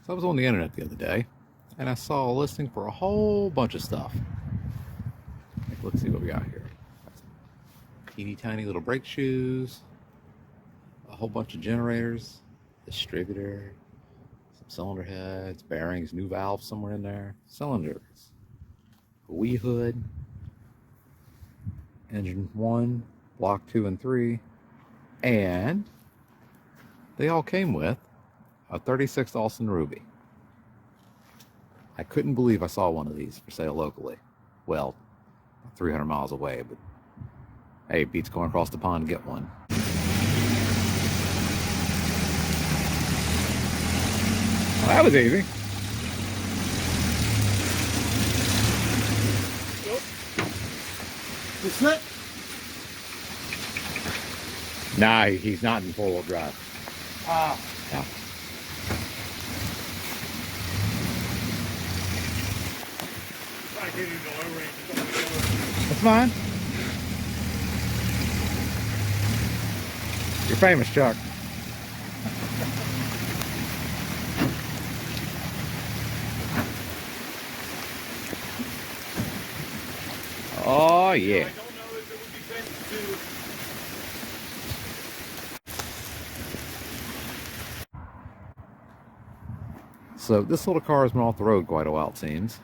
So I was on the internet the other day, and I saw a listing for a whole bunch of stuff. Like, let's see what we got here. Teeny tiny little brake shoes, a whole bunch of generators, distributor, some cylinder heads, bearings, new valves somewhere in there, cylinders, a wheel hood, engine 1, block 2 and 3, and they all came with a 36 Austin Ruby. I couldn't believe I saw one of these for sale locally. Well, 300 miles away, but hey, it beats going across the pond to get one. Well, that was easy. You slip? Nah, he's not in four-wheel drive. Yeah. That's fine. You're famous, Chuck. Oh, yeah. So this little car has been off the road quite a while, it seems.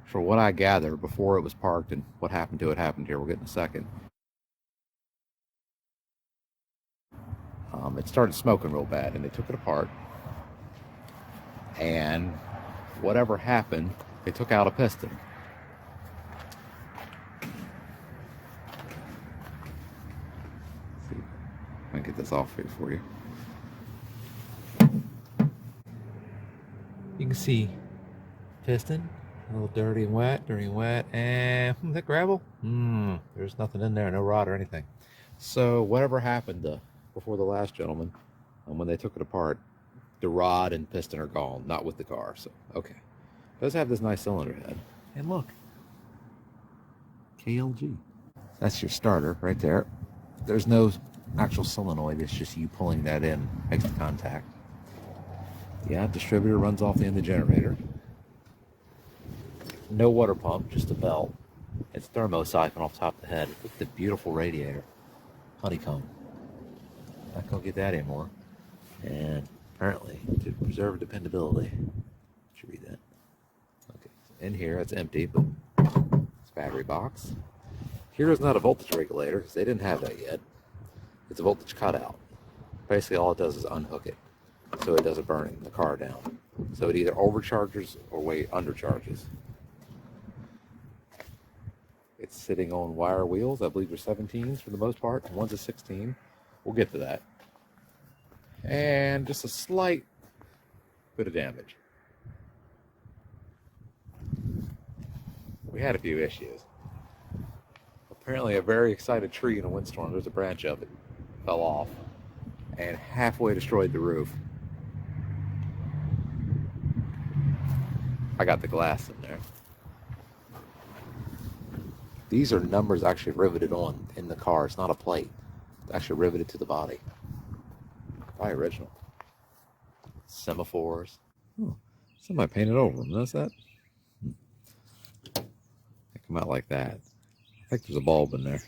For what I gather, before it was parked and what happened to it happened here. We'll get in a second. It started smoking real bad, and they took it apart. And whatever happened, they took out a piston. Let's see, I can get this off here for you. You can see piston, a little dirty and wet, and that gravel? There's nothing in there, no rot or anything. So whatever happened before the last gentleman, when they took it apart, the rod and piston are gone, not with the car. So okay, it does have this nice cylinder head, and look, KLG. That's your starter right there. There's no actual solenoid; it's just you pulling that in, makes the contact. Yeah, distributor runs off the end of the generator. No water pump, just a belt. It's thermosiphon off the top of the head. Look at the beautiful radiator. Honeycomb. Not gonna get that anymore. And apparently, to preserve dependability. Should read that. Okay, in here, it's empty, but it's a battery box. Here is not a voltage regulator, because they didn't have that yet. It's a voltage cutout. Basically, all it does is unhook it, so it doesn't burn the car down. So it either overcharges or undercharges. It's sitting on wire wheels. I believe they're 17s for the most part, and one's a 16. We'll get to that. And just a slight bit of damage. We had a few issues. Apparently a very excited tree in a windstorm, there's a branch of it, fell off and halfway destroyed the roof. I got the glass in there. These are numbers actually riveted on in the car. It's not a plate. It's actually riveted to the body. Probably original. Semaphores. Oh, somebody painted over them. Notice that? They come out like that. I think there's a bulb in there.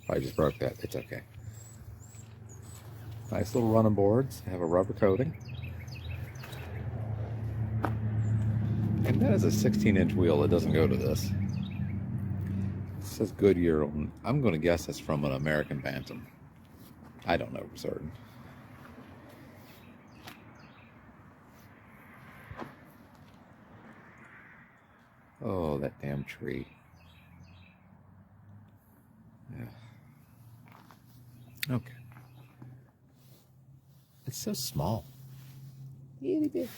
Probably just broke that. It's okay. Nice little running boards. Have a rubber coating. And that is a 16-inch wheel that doesn't go to this. It says Goodyear on. I'm going to guess it's from an American Bantam. I don't know for certain. Oh, that damn tree. Yeah. Okay. It's so small. Itty bit.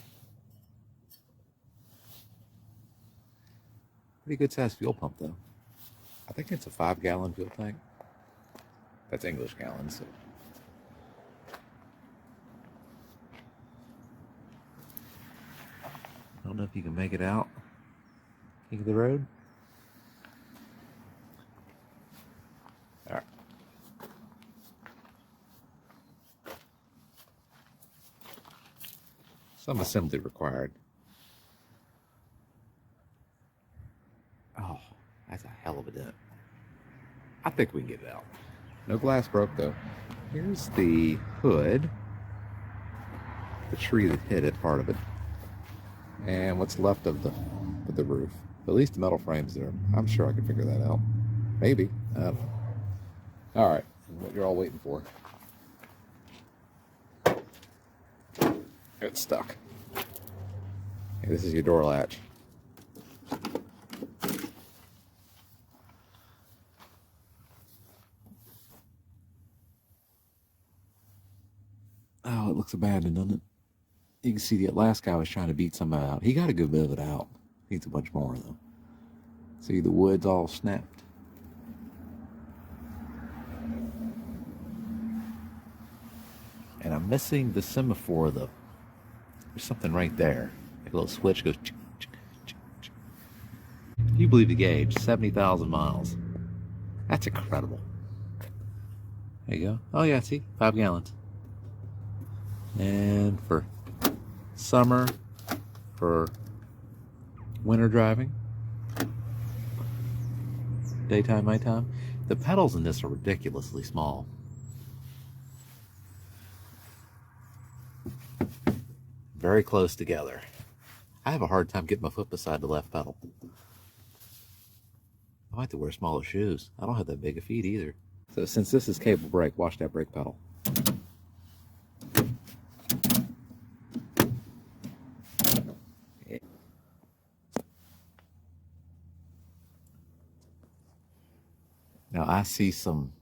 Pretty good sized fuel pump though. I think it's a 5-gallon fuel tank. That's English gallons. So. I don't know if you can make it out. King of the road. All right. Some assembly required. Oh, that's a hell of a dent. I think we can get it out. No glass broke though. Here's the hood. The tree that hit it, part of it. And what's left of the roof. At least the metal frame's there. I'm sure I can figure that out. Maybe. I don't know. Alright, what you're all waiting for. It's stuck. Okay, this is your door latch. Oh, it looks abandoned, doesn't it? You can see the last guy was trying to beat somebody out. He got a good bit of it out. Needs a bunch more, though. See, the wood's all snapped. And I'm missing the semaphore, though. There's something right there. Like a little switch goes... If you believe the gauge, 70,000 miles. That's incredible. There you go. Oh, yeah, see? 5 gallons. And for summer, for winter driving, daytime, nighttime. The pedals in this are ridiculously small. Very close together. I have a hard time getting my foot beside the left pedal. I might have to wear smaller shoes. I don't have that big a feet either. So since this is cable brake, watch that brake pedal. Now I see some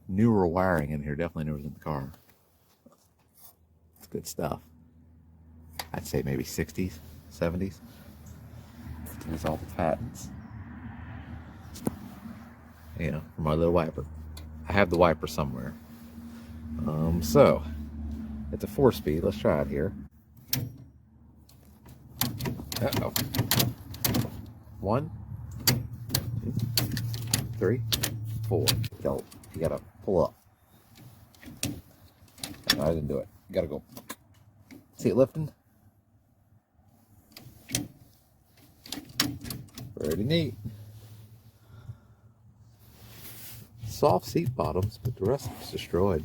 newer wiring in here, definitely newer than the car. It's good stuff. I'd say maybe 60s, 70s. There's all the patents. You know, for my little wiper. I have the wiper somewhere. So, it's a 4-speed. Let's try it here. Uh-oh. 1, 2, 3, 4. You gotta pull up. No, I didn't do it. You gotta go. See it lifting? Pretty neat. Soft seat bottoms, but the rest is destroyed.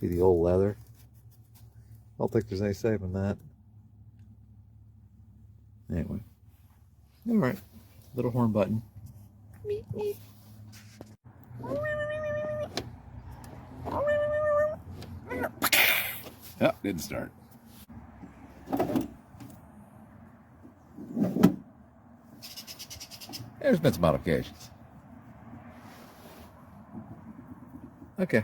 See the old leather? I don't think there's any saving that. Anyway. Alright. Little horn button. Meep, meep. Yep, didn't start. There's been some modifications. Okay.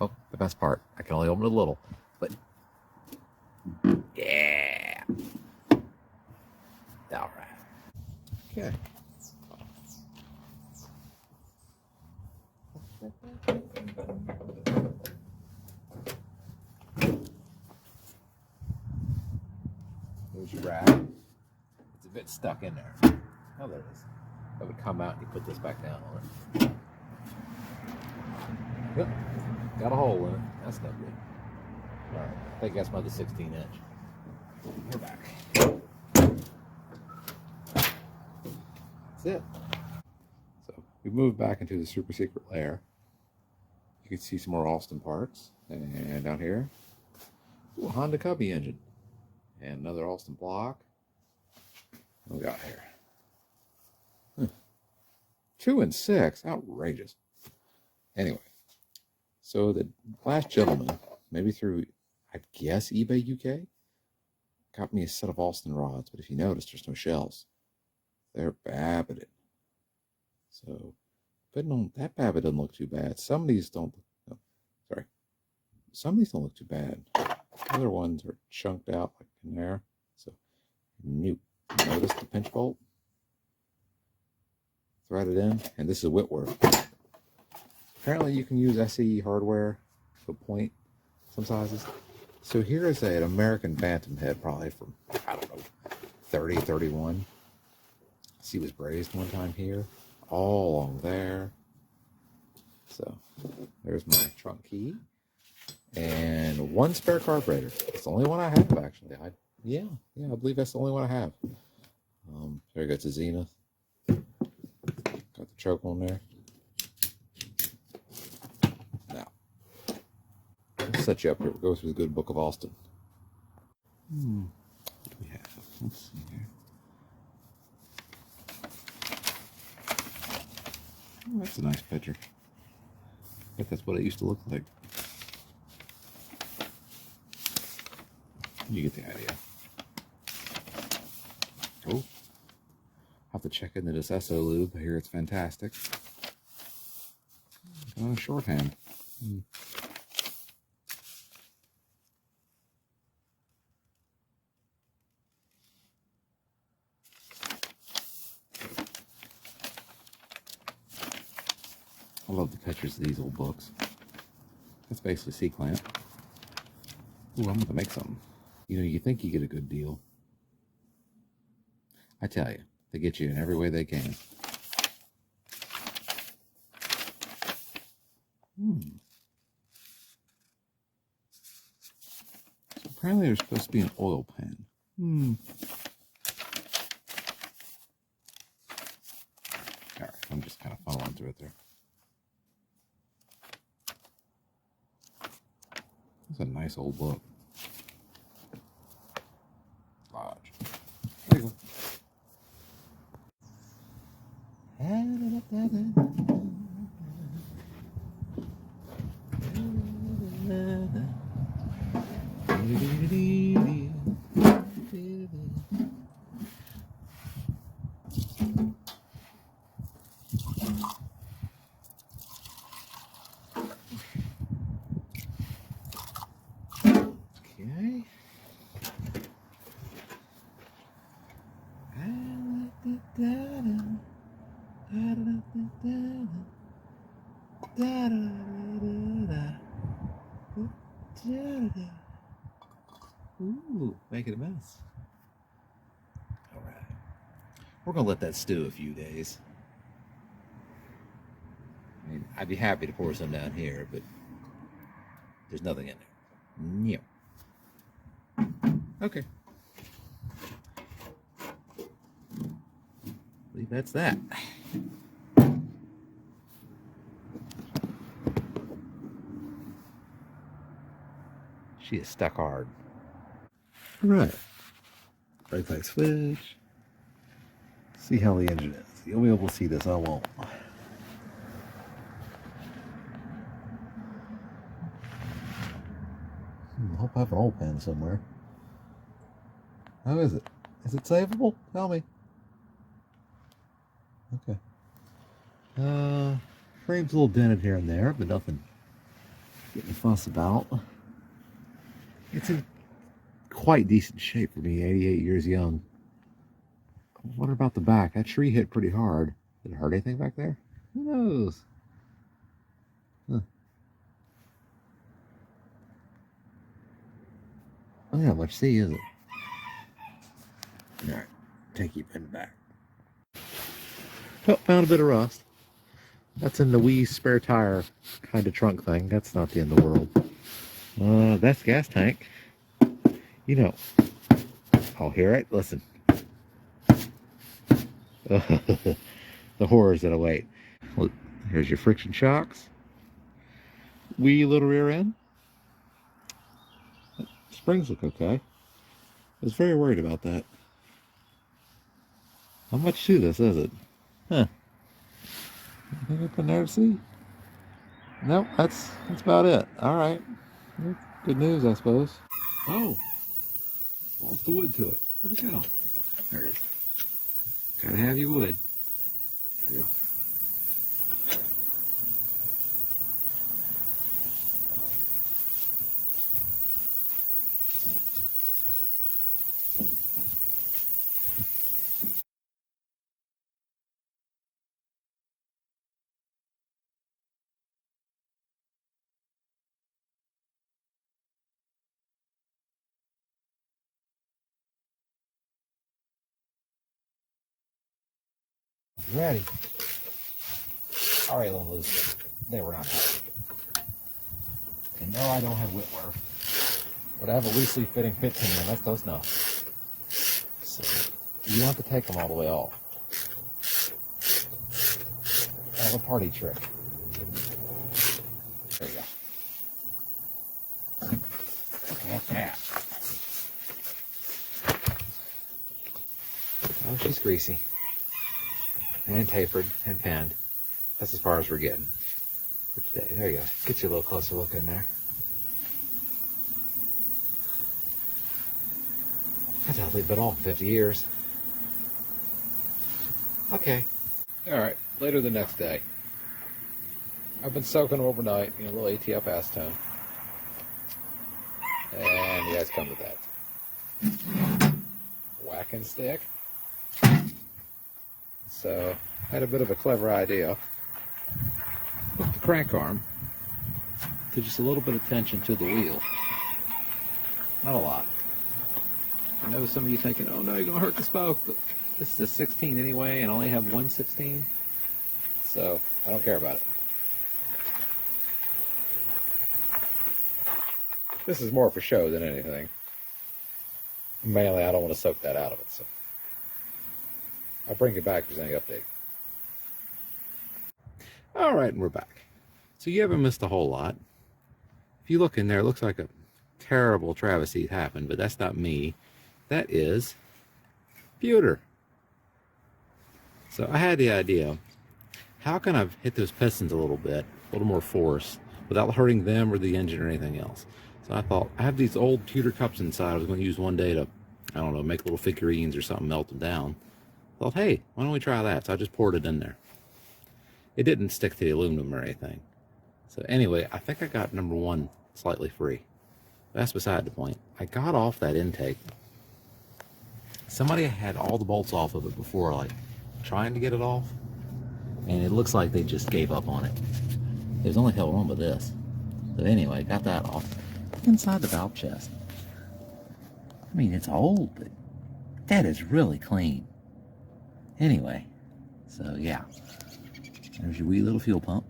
Oh, the best part. I can only open it a little, but yeah. All right. Okay. There's your rack. It's a bit stuck in there. Oh, there it is. That would come out and you put this back down on it. Yep. Got a hole in it. That's not good. All right. I think that's another 16-inch. We're back. That's it. So we moved back into the super secret lair. You can see some more Alston parts. And down here, ooh, a Honda Cubby engine. And another Alston block. What we got here? 2 and 6. Outrageous. Anyway. So the last gentleman, maybe through, I guess, eBay UK, got me a set of Alston rods. But if you notice, there's no shells. They're babbited. So, putting on that babbit doesn't look too bad. Some of these don't. No, sorry. Some of these don't look too bad. Other ones are chunked out like in there. So, notice the pinch bolt. Thread it in, and this is Whitworth. Apparently you can use SE hardware to a point, some sizes. So here is an American Bantam head, probably from, I don't know, 30, 31. See, it was brazed one time here, all along there. So there's my trunk key. And one spare carburetor. It's the only one I have, actually. Yeah, I believe that's the only one I have. There we go, to Zenith. Got the choke on there. Now, let's set you up here. We'll go through the good book of Austin. What do we have? Let's see here. Oh, that's a nice picture. I think that's what it used to look like. You get the idea. Oh, have to check into this Esso lube. I hear it's fantastic. Shorthand. I love the pictures of these old books. That's basically C-clamp. Ooh, I'm going to make something. You know, you think you get a good deal. I tell you, they get you in every way they can. So apparently there's supposed to be an oil pan. Alright, I'm just kind of funneling through it there. It's a nice old book. Lodge. There you go. Okay. Ooh, making a mess. All right. We're going to let that stew a few days. I mean, I'd be happy to pour some down here, but there's nothing in there. Yeah. Okay. I believe that's that. She is stuck hard. All right. Brake light switch. See how the engine is. You'll be able to see this. I won't. I hope I have an oil pan somewhere. How is it? Is it savable? Tell me. Okay. Frame's a little dented here and there, but nothing getting a fuss about. It's in quite decent shape for me, 88 years young. What about the back? That tree hit pretty hard. Did it hurt anything back there? Who knows? Huh. Oh, not much see, is it? Alright, take you in the back. Oh, found a bit of rust. That's in the wee spare tire kind of trunk thing. That's not the end of the world. That's gas tank. You know. I'll hear it. Listen. The horrors that await. Well, here's your friction shocks. Wee little rear end. Springs look okay. I was very worried about that. How much to this is it? Huh. Anything up in there to see? Nope, that's about it. Alright. Good news, I suppose. Oh! Lost the wood to it. Where'd it go? There it is. Gotta have your wood. There you go. Ready. Alright, little loose. They were not happy. And no, I don't have Whitworth. Would I have a loosely fitting 15 one? That's close enough. So you don't have to take them all the way off. That's a party trick. There you go. Look at that. Oh, she's greasy. And tapered and pinned. That's as far as we're getting for today. There you go. Get you a little closer look in there. That's how they've been off in 50 years. Okay. All right. Later the next day. I've been soaking them overnight in a little ATF acetone. And you guys come with that. Whacking stick. So I had a bit of a clever idea. Hook the crank arm to just a little bit of tension to the wheel. Not a lot. I know some of you thinking, oh no, you're going to hurt the spoke, but this is a 16 anyway, and I only have one 16, so I don't care about it. This is more for show than anything. Mainly, I don't want to soak that out of it, so I'll bring it back if there's any update. All right, and we're back. So you haven't missed a whole lot. If you look in there, it looks like a terrible travesty happened, but that's not me. That is Pewter. So I had the idea, how can I hit those pistons a little bit, a little more force, without hurting them or the engine or anything else? So I thought, I have these old pewter cups inside I was going to use one day to, I don't know, make little figurines or something, melt them down. I thought, hey, why don't we try that? So I just poured it in there. It didn't stick to the aluminum or anything. So anyway, I think I got number one slightly free. That's beside the point. I got off that intake. Somebody had all the bolts off of it before, like, trying to get it off. And it looks like they just gave up on it. It was only held on by this. So anyway, got that off. Inside the valve chest. I mean, it's old, but that is really clean. Anyway, so yeah. There's your wee little fuel pump.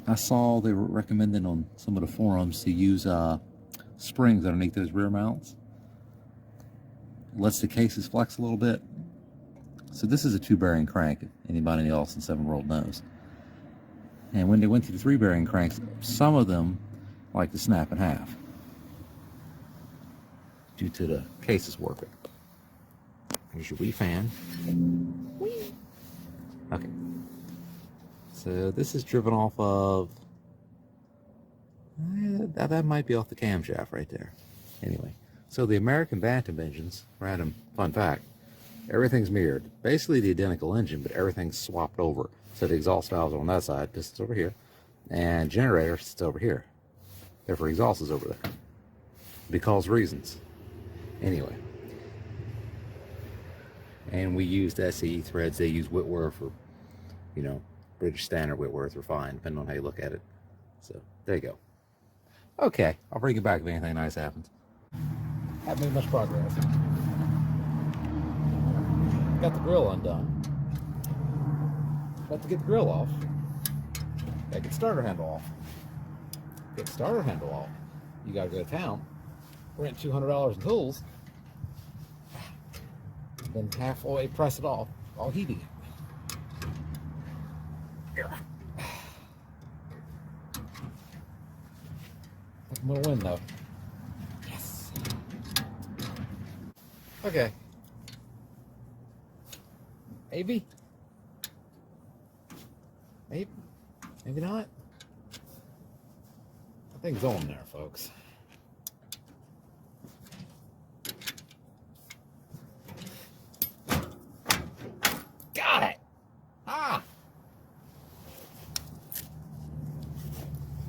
I saw they were recommending on some of the forums to use springs underneath those rear mounts. Lets the cases flex a little bit. So this is a 2-bearing crank, if anybody in the Austin 7 world knows. And when they went to the 3-bearing cranks, some of them like to snap in half due to the cases warping. Here's your wee fan. Whee! Okay. So this is driven off of, that might be off the camshaft right there. Anyway, so the American Bantam engines, random fun fact, everything's mirrored. Basically the identical engine, but everything's swapped over. So the exhaust valves are on that side, pistons over here, and generator sits over here. Therefore exhaust is over there. Because reasons. Anyway. And we used SE threads. They use Whitworth or, you know, British Standard Whitworth or fine, depending on how you look at it. So there you go. Okay, I'll bring you back if anything nice happens. Haven't made much progress. Got the grill undone. Got to get the grill off. Got to get the starter handle off. Get the starter handle off. You got to go to town, rent $200 in tools, then halfway press it off, all heating it. Here. I'm gonna win though. Yes. Okay. Maybe. Maybe. Maybe not. I think it's on there, folks. Got it. Ah.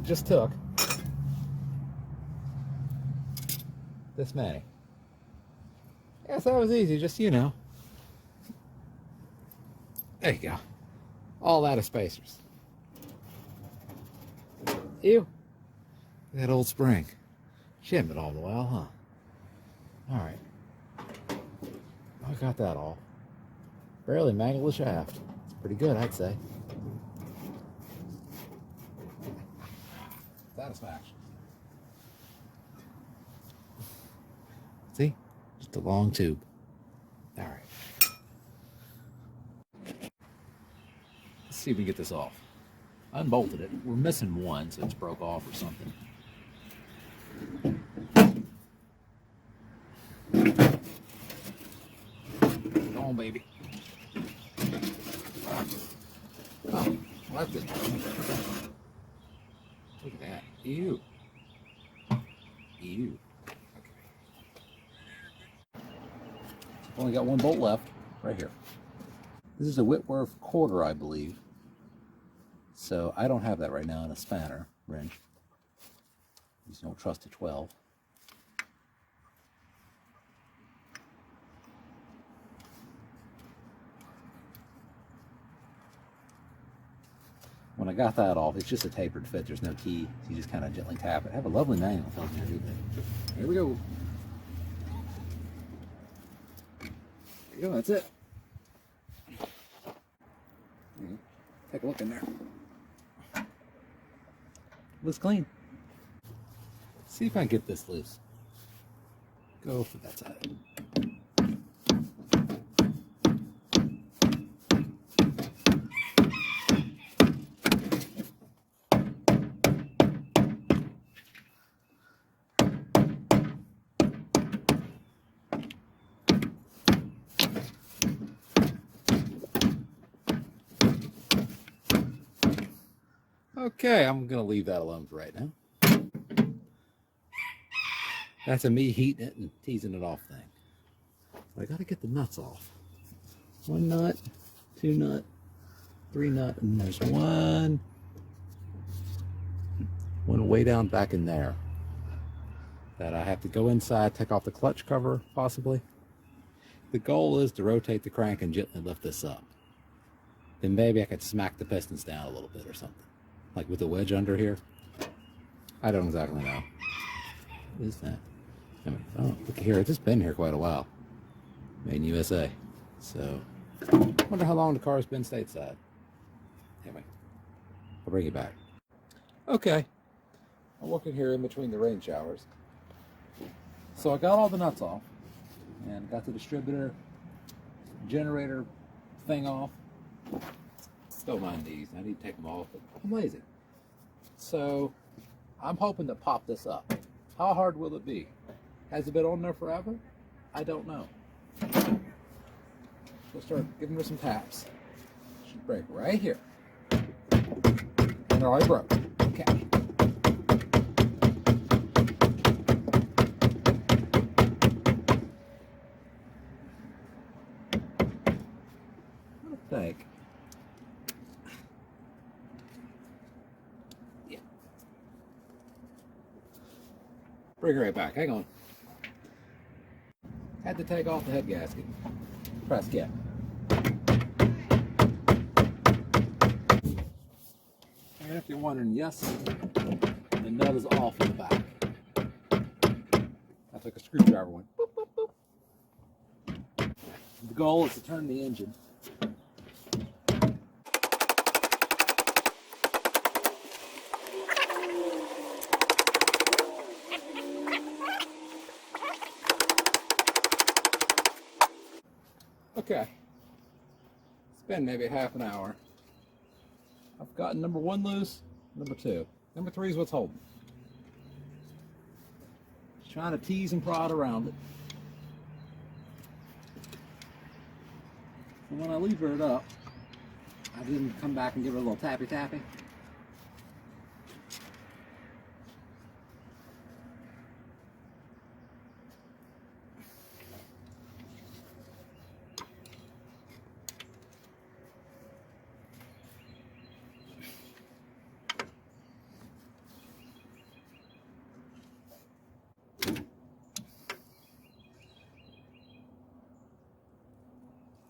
Just took this many. Yes, that was easy, just, you know. There you go. All that of spacers. Ew. That old spring. Shimmed it all the while, huh? Alright. I got that all. Barely mangled the shaft. It's pretty good, I'd say. Satisfaction. See? Just a long tube. All right. Let's see if we can get this off. I unbolted it. We're missing one, so it's broke off or something. Come on, baby. Oh, well, that didn't happen. Look at that. Ew. Ew. Okay. I've only got one bolt left, right here. This is a Whitworth quarter, I believe. So I don't have that right now in a spanner wrench. You just don't trust a 12. When I got that off, it's just a tapered fit. There's no key. So you just kind of gently tap it. Have a lovely manual tells you how to do that. Here we go. There you go. That's it. Take a look in there. Looks clean. Let's see if I can get this loose. Go for that side. Okay, I'm gonna leave that alone for right now. That's a me heating it and teasing it off thing. But I gotta get the nuts off. 1 nut, 2 nut, 3 nut, and there's one way down back in there that I have to go inside, take off the clutch cover, possibly. The goal is to rotate the crank and gently lift this up. Then maybe I could smack the pistons down a little bit or something. Like with the wedge under here. I don't exactly know. What is that? Oh, look here. It's just been here quite a while. Made in USA. So, wonder how long the car's been stateside. Anyway, I'll bring it back. Okay. I'm working here in between the rain showers. So I got all the nuts off. And got the distributor generator thing off. Don't mind these. I need to take them off, but I'm lazy. So I'm hoping to pop this up. How hard will it be? Has it been on there forever? I don't know. We'll start giving her some taps. Should break right here. And it already broke. Okay. What do I think? Bring her right back. Hang on. Had to take off the head gasket. Press get. And if you're wondering, yes, the nut is off in the back. I took a screwdriver, went boop, boop, boop. The goal is to turn the engine. Okay, it's been maybe half an hour. I've gotten number 1 loose, number 2. Number 3 is what's holding. Just trying to tease and prod around it. And when I lever it up, I didn't come back and give it a little tappy tappy.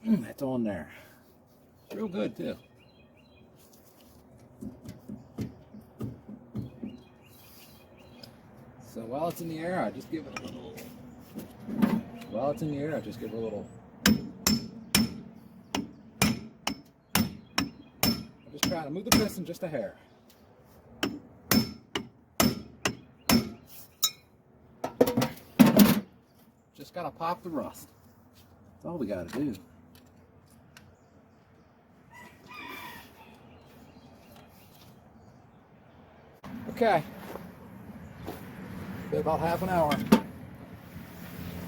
That's on there. Real good too. So while it's in the air, I just give it a little. While it's in the air, I just give it a little. I'm just trying to move the piston just a hair. just gotta pop the rust. That's all we gotta do. Okay. Been about half an hour.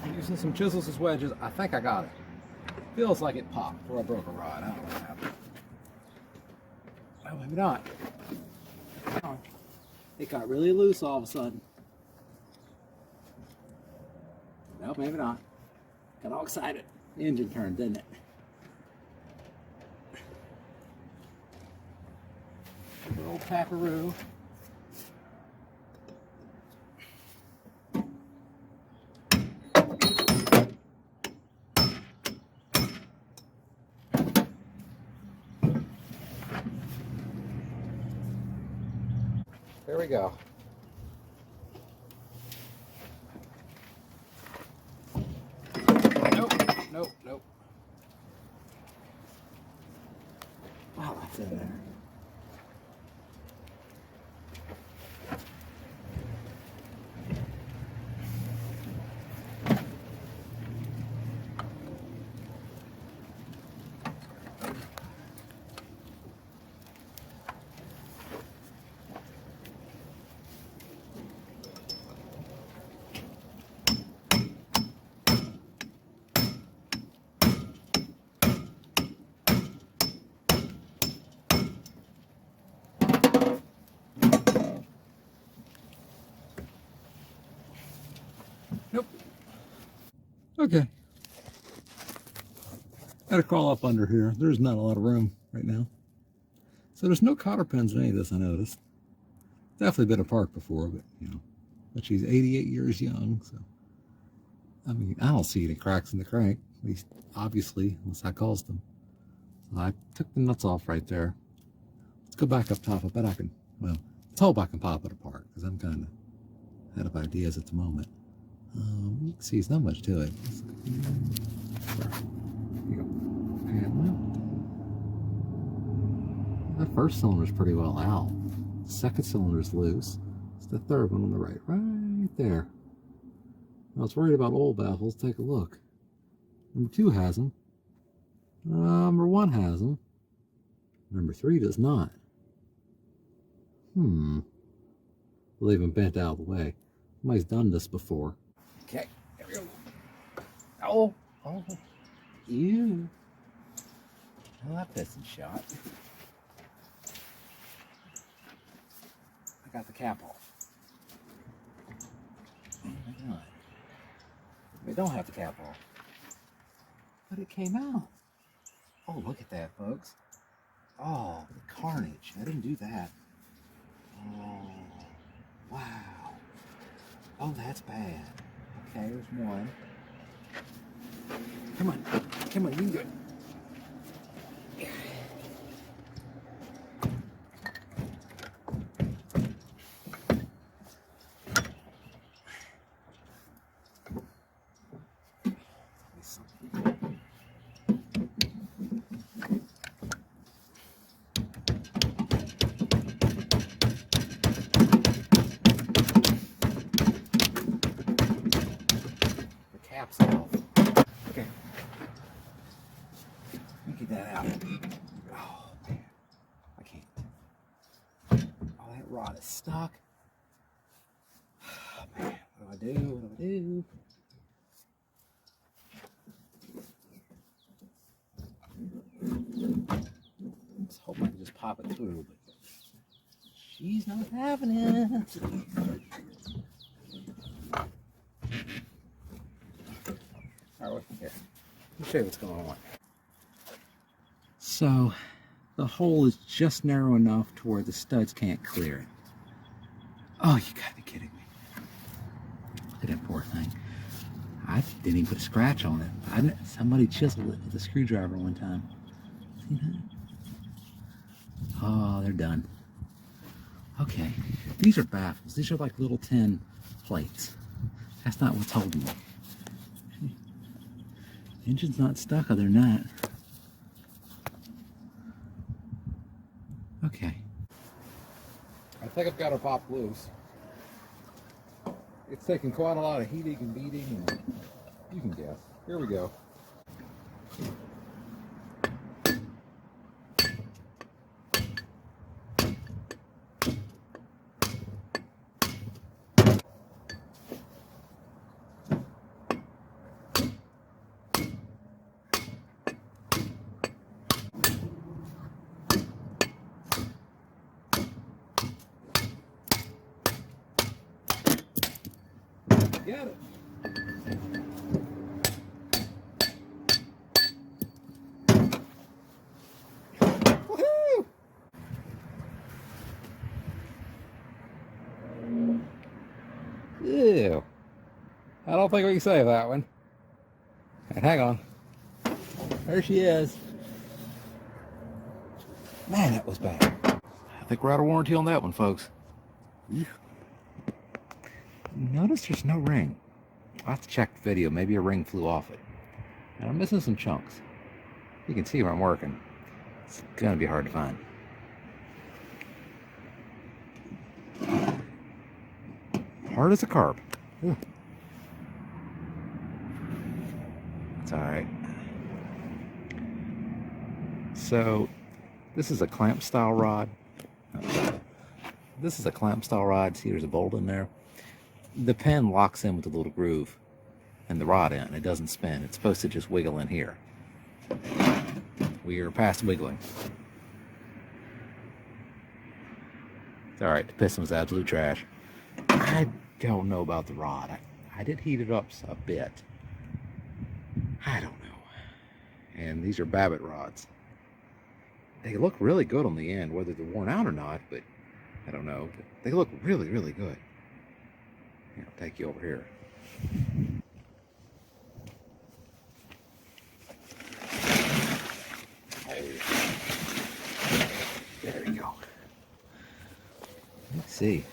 I'm using some chisels as wedges. I think I got it. Feels like it popped or I broke a rod. I don't know what happened. Well, maybe not. It got really loose all of a sudden. No, maybe not. Got all excited. The engine turned, didn't it? Good old Packaroo. There we go. Nope, nope, nope. Wow, that's in there. Nope. Okay. Gotta crawl up under here. There's not a lot of room right now. So there's no cotter pins in any of this, I noticed. Definitely been a park before, but you know. But she's 88 years young, so I mean, I don't see any cracks in the crank, at least obviously, unless I caused them. So I took the nuts off right there. Let's go back up top. I bet I can, well, let's hope I can pop it apart, because I'm kind of out of ideas at the moment. You can see there's not much to it. There you go. And well, that first cylinder's pretty well out. The second cylinder's loose. It's the third one on the right there. I was worried about oil baffles. Take a look. Number 2 has them. Number 1 has them. Number 3 does not. They'll even bent out of the way. Somebody's done this before. Okay, there we go. Oh, ew. Well, that piston shot. I got the cap off. Maybe not. We don't have the cap off. But it came out. Oh, look at that, folks. Oh, the carnage. I didn't do that. Oh, wow. Oh, that's bad. Okay, there's one. Come on. Come on, you can do it. Cap's off. Okay. Let me get that out. Oh, man. I can't. Oh, that rod is stuck. Oh, man. What do I do? What do I do? Let's hope I can just pop it through, but she's not having it. All right, here. Let me show you what's going on. So, the hole is just narrow enough to where the studs can't clear it. Oh, you gotta be kidding me. Look at that poor thing. I didn't even put a scratch on it. Somebody chiseled it with a screwdriver one time. See that? Oh, they're done. Okay, these are baffles. These are like little tin plates. That's not what's holding me. Engine's not stuck other than that. Okay. I think I've got her popped loose. It's taken quite a lot of heating and beating and You can guess. Here we go. Got it. Woohoo! Ew. I don't think we can save that one. And hang on. There she is. Man, that was bad. I think we're out of warranty on that one, folks. Ew. Notice there's no ring. I'll have to check the video. Maybe a ring flew off it. And I'm missing some chunks. You can see where I'm working. It's gonna be hard to find. Hard as a carp. Ooh. It's alright. So, this is a clamp style rod. This is a clamp style rod. See, there's a bolt in there. The pin locks in with the little groove and the rod end. It doesn't spin. It's supposed to just wiggle in here. We are past wiggling. It's alright. The piston was absolute trash. I don't know about the rod. I did heat it up a bit. I don't know. And these are Babbitt rods. They look really good on the end, whether they're worn out or not, but I don't know. But they look really, really good. Here, I'll take you over here. There we go. Let's see.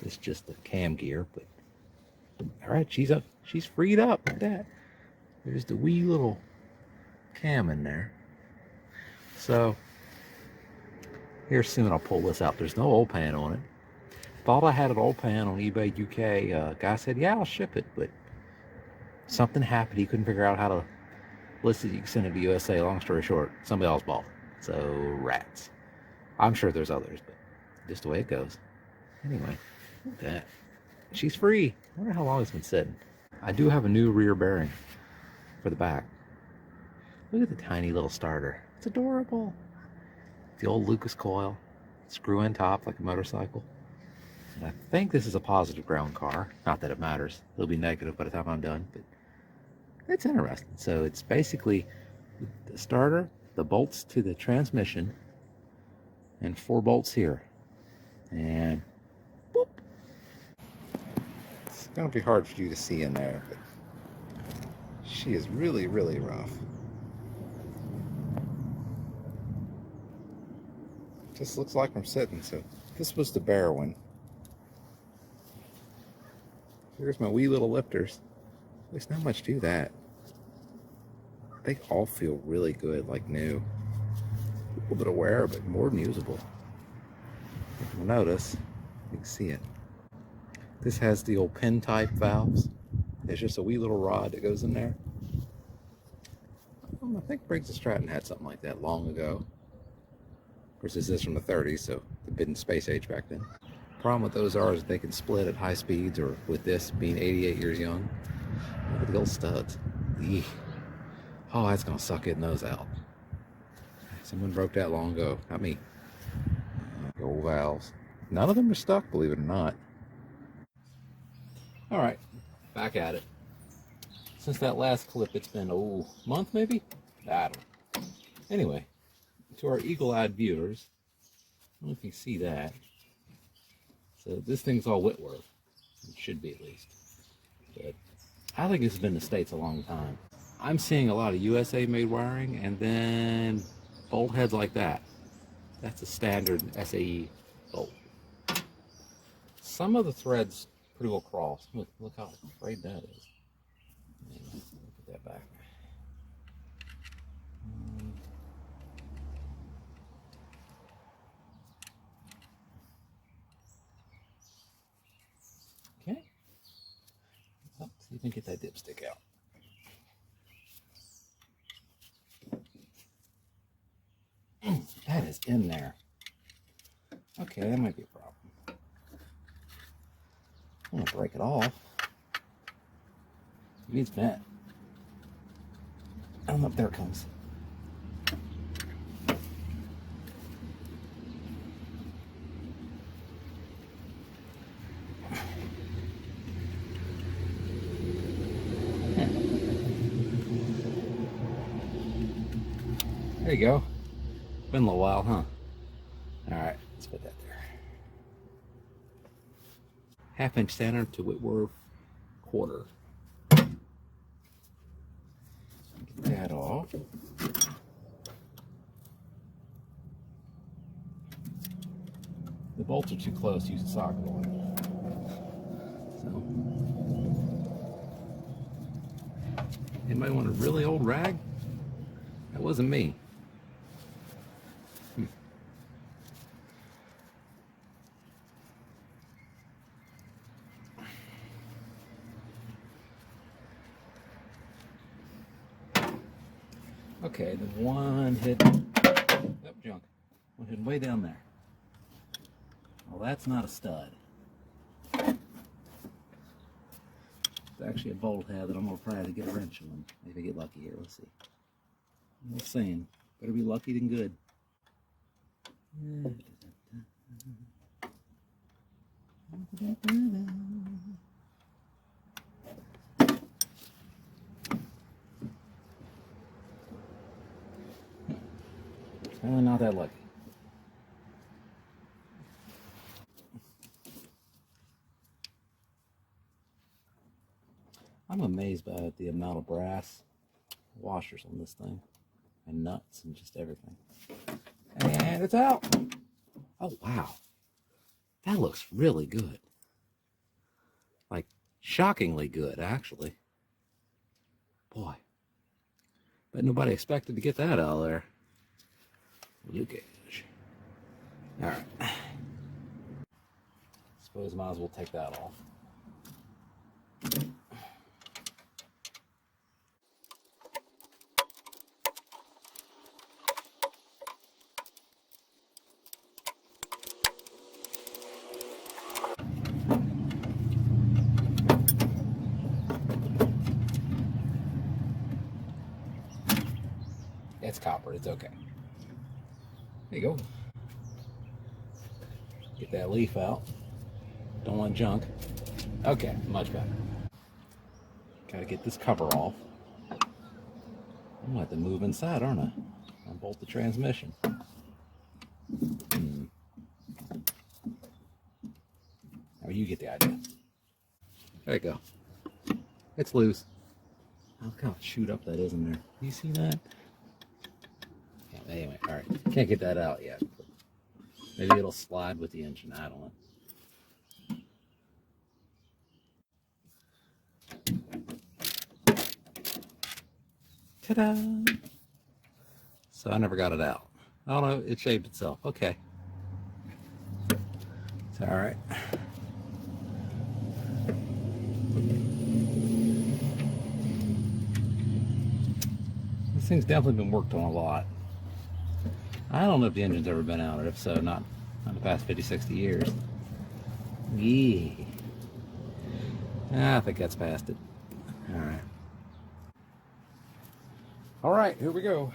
It's just the cam gear, but all right, she's freed up. Look at that. There's the wee little cam in there. So here soon I'll pull this out. There's no old pan on it. Thought I had an old pan on eBay UK. Guy said, yeah, I'll ship it, but something happened. He couldn't figure out how to list it. You can send it to USA. Long story short, somebody else bought it. So rats. I'm sure there's others, but just the way it goes. Anyway, look at that. She's free. I wonder how long it's been sitting. I do have a new rear bearing for the back. Look at the tiny little starter. It's adorable. The old Lucas coil. Screw in top like a motorcycle. And I think this is a positive ground car. Not that it matters. It'll be negative by the time I'm done, but it's interesting. So it's basically the starter, the bolts to the transmission, and 4 bolts here. And boop. It's gonna be hard for you to see in there, but she is really, really rough. Just looks like I'm sitting, so this was the bare one. Here's my wee little lifters. There's not much to that. They all feel really good, like new. A little bit of wear, but more than usable. If you'll notice, you can see it. This has the old pin type valves. There's just a wee little rod that goes in there. I think Briggs & Stratton had something like that long ago. Of course, this is from the 30s, so they've been space age back then. Problem with those is they can split at high speeds, or with this being 88 years young. Look at the old studs. Eek. Oh, that's gonna suck getting those out. Someone broke that long ago, not me. The old valves. None of them are stuck, believe it or not. All right, back at it. Since that last clip, it's been a month maybe? I don't know. Anyway, to our eagle-eyed viewers, I don't know if you can see that. So this thing's all Whitworth. It should be, at least. But I think this has been in the States a long time. I'm seeing a lot of USA-made wiring, and then bolt heads like that. That's a standard SAE bolt. Some of the threads pretty well crossed. Look how frayed that is. Put that back. Okay. Oh, see if you can get that dipstick out. That is in there. Okay, that might be a problem. I'm gonna break it off. Maybe it's bent. I don't know if there it comes. There you go. Been a little while, huh? Alright, let's put that there. 1/2 inch center to Whitworth quarter. Get that off. The bolts are too close to use a socket on. So, anybody want a really old rag? That wasn't me. Okay, the one hidden, junk. One hidden way down there. Well, that's not a stud. It's actually a bolt head that I'm gonna try to get a wrench on. Maybe get lucky here. Let's see. I'm just saying, better be lucky than good. Not that lucky. I'm amazed by the amount of brass washers on this thing, and nuts and just everything. And it's out. Oh wow, that looks really good. Like shockingly good, actually. Boy, bet nobody expected to get that out of there. Look at it. All right. Suppose I might as well take that off. It's copper, it's okay. There you go. Get that leaf out. Don't want junk. Okay, much better. Gotta get this cover off. I'm gonna have to move inside, aren't I? Unbolt the transmission. Now you get the idea. There you go. It's loose. Look how shoot up that is in there. You see that? Anyway, all right. Can't get that out yet. Maybe it'll slide with the engine. I don't know. Ta-da! So I never got it out. Oh no, it shaved itself. Okay. It's all right. This thing's definitely been worked on a lot. I don't know if the engine's ever been out, or if so, not in the past 50, 60 years. Yeah. I think that's past it. All right. All right, here we go.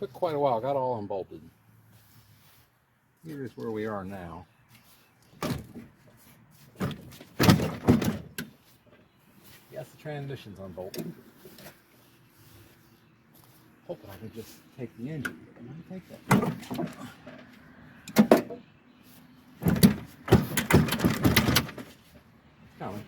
Took quite a while, got all unbolted. Here's where we are now. Yes, the transmission's unbolted. Hoping I could just take the engine. I'm gonna take that. It's coming.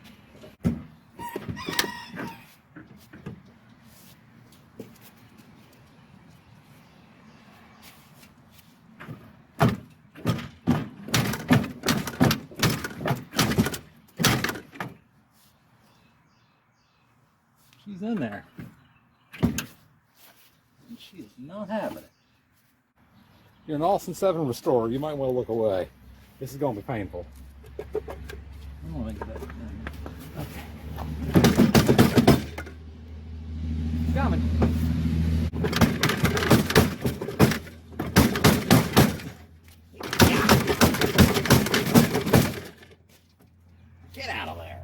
She's in there. She is not having it. You're an Austin 7 restorer. You might want to look away. This is going to be painful. I don't want to get that. Okay. It's coming. Get out of there.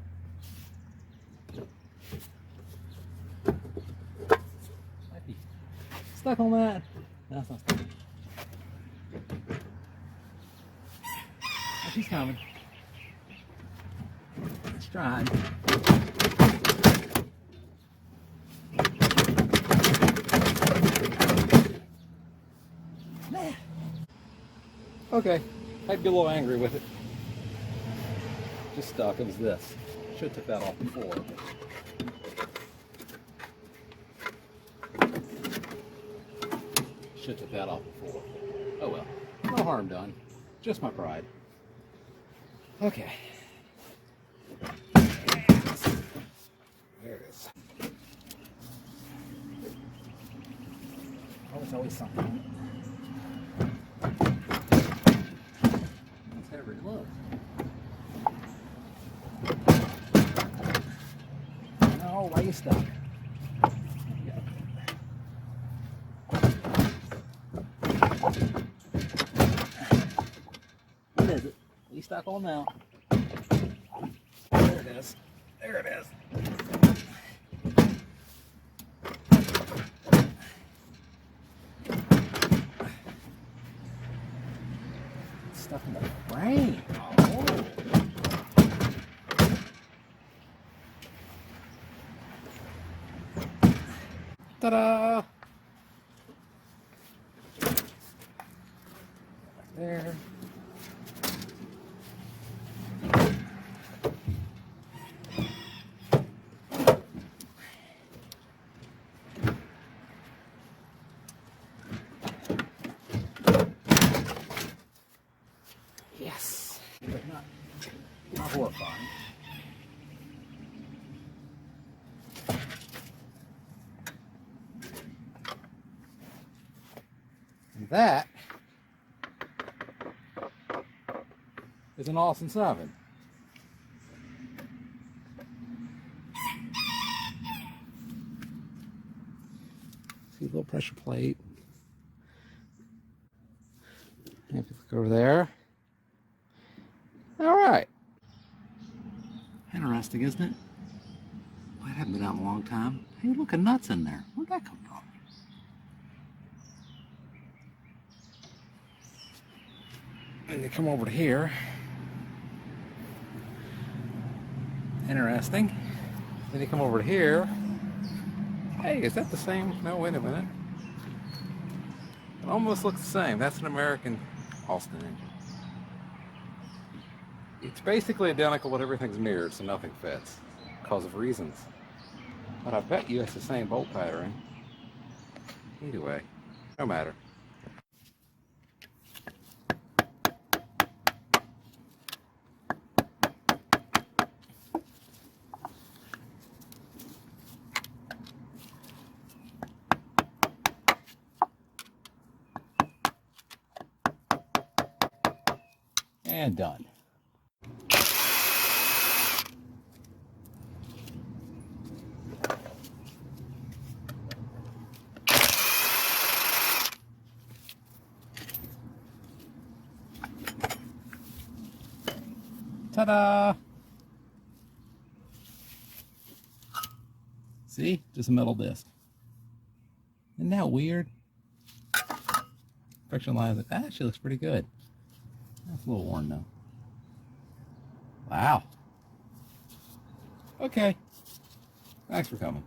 Might be stuck on that. No, it's not stuck. Oh, she's coming. Let's try. Okay, I'd be a little angry with it. Just stuck. It was this. Should have took that off before. Should have took that off before. Oh well. No harm done. Just my pride. Okay. There it is. Oh, there's always something on it. Let's have a look. No, why are you stuck? What is it? What are you stuck on now? There it is. There it is. It's stuck in the frame. Oh. Ta-da! There. Yes, but not horrifying. And that is an Austin 7. See a little pressure plate. If you look over there. All right. Interesting, isn't it? Well, it hasn't been out in a long time. Hey, look, a nut's in there. Where'd that come from? And you come over to here. Interesting. Then you come over to here. Hey, is that the same? No, wait a minute. It almost looks the same. That's an American Austin engine. It's basically identical, but everything's mirrored, so nothing fits because of reasons. But I bet you it's the same bolt pattern. Either way, no matter. And done. Ta-da! See? Just a metal disc. Isn't that weird? Friction lines, that actually looks pretty good. That's a little worn though. Wow. Okay. Thanks for coming.